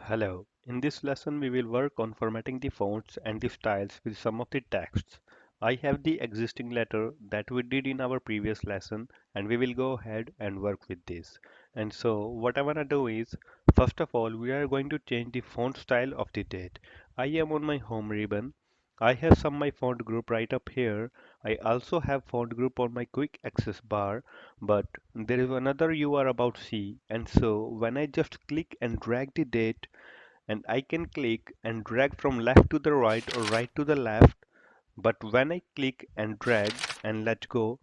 Hello. In this lesson, we will work on formatting the fonts and the styles with some of the texts. I have the existing letter that we did in our previous lesson, and we will go ahead and work with this. And so, what I want to do is, first of all, we are going to change the font style of the date. I am on my home ribbon. I have some my font group right up here. I also have font group on my quick access bar, but there is another you are about to see. And so, when I just click and drag the date, and I can click and drag from left to the right or right to the left, but when I click and drag and let go,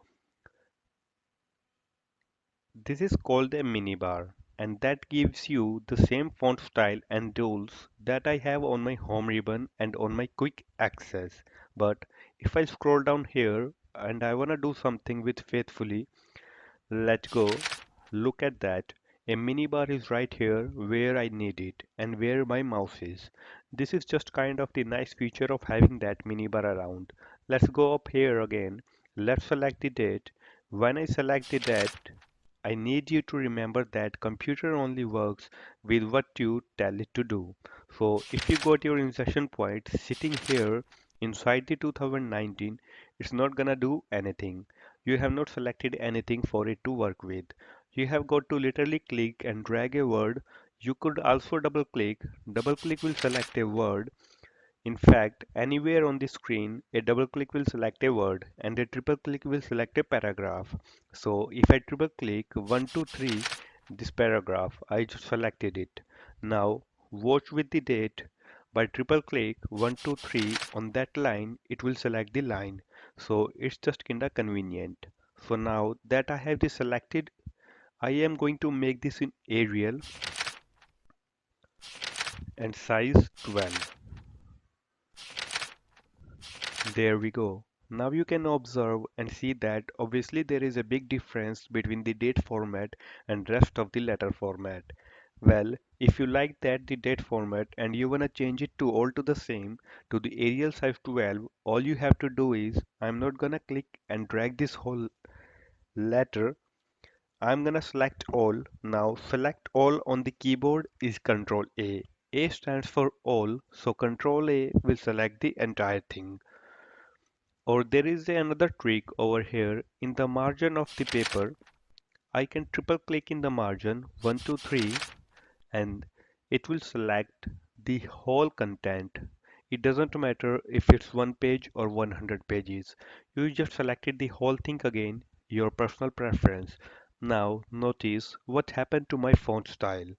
this is called a minibar, and that gives you the same font style and rules that I have on my home ribbon and on my quick access. But if I scroll down here and I want to do something with faithfully, let go. Look at that. A minibar is right here where I need it and where my mouse is. This is just kind of the nice feature of having that minibar around. Let's go up here again. Let's select the date. When I select the date, I need you to remember that computer only works with what you tell it to do. So if you got your insertion point sitting here inside the 2019, it's not gonna do anything. You have not selected anything for it to work with. You have got to literally click and drag a word. You could also double click. Double click will select a word. In fact, anywhere on the screen, a double click will select a word and a triple click will select a paragraph. So if I triple click 1, 2, 3, this paragraph, I just selected it. Now watch with the date. By triple click 1, 2, 3 on that line, it will select the line. So it's just kinda convenient. So now that I have this selected, I am going to make this in Arial and size 12. There we go. Now you can observe and see that obviously there is a big difference between the date format and rest of the letter format. Well, if you like that the date format and you wanna change it to all to the same to the Arial size 12, all you have to do is I'm not gonna click and drag this whole letter. I'm gonna select all. Now select all on the keyboard is Control A. A stands for all, so Control A will select the entire thing. Or there is another trick over here in the margin of the paper. I can triple click in the margin 1, 2, 3 and it will select the whole content. It doesn't matter if it's one page or 100 pages. You just selected the whole thing again, your personal preference. Now notice what happened to my font style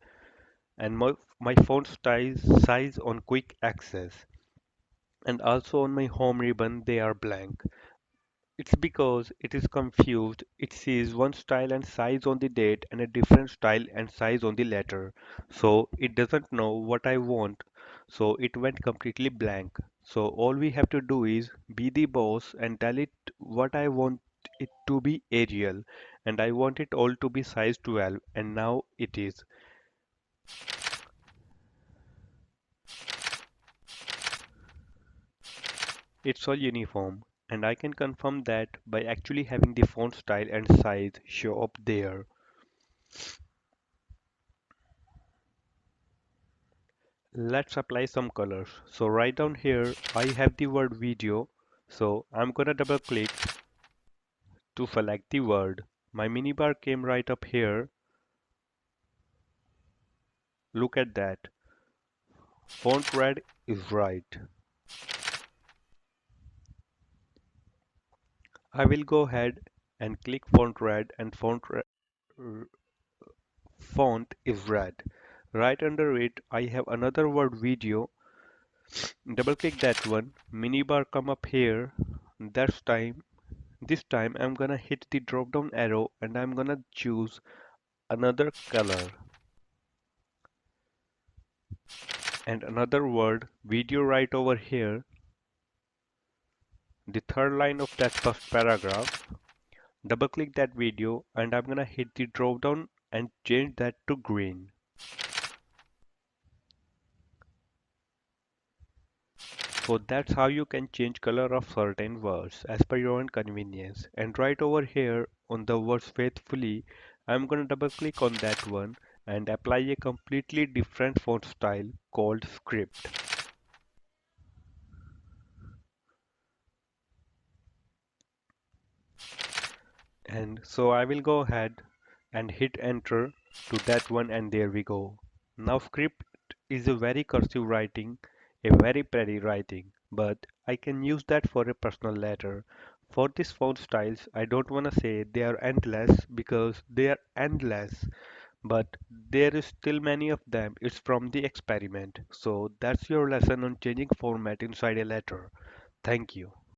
and my font size on quick access and also on my home ribbon they are blank. It's because it is confused. It sees one style and size on the date and a different style and size on the letter. So it doesn't know what I want. So it went completely blank. So all we have to do is be the boss and tell it what I want it to be Arial and I want it all to be size 12 and now it is. It's all uniform and I can confirm that by actually having the font style and size show up there. Let's apply some colors. So right down here, I have the word video. So I'm gonna double click to select the word. My minibar came right up here. Look at that. Font red is right. I will go ahead and click font red and font is red. Right under it, I have another word video. Double click that one. Minibar come up here. That's time. This time I'm gonna hit the drop down arrow and I'm gonna choose another color and another word video right over here, the third line of that first paragraph. Double click that video and I'm gonna hit the drop down and change that to green. So that's how you can change color of certain words as per your own convenience. And right over here on the words faithfully, I'm gonna double click on that one and apply a completely different font style called script. And so I will go ahead and hit enter to that one, and there we go. Now script is a very cursive writing, a very pretty writing, but I can use that for a personal letter. For these font styles, I don't want to say they are endless because they are endless, but there is still many of them. It's from the experiment. So that's your lesson on changing format inside a letter. Thank you.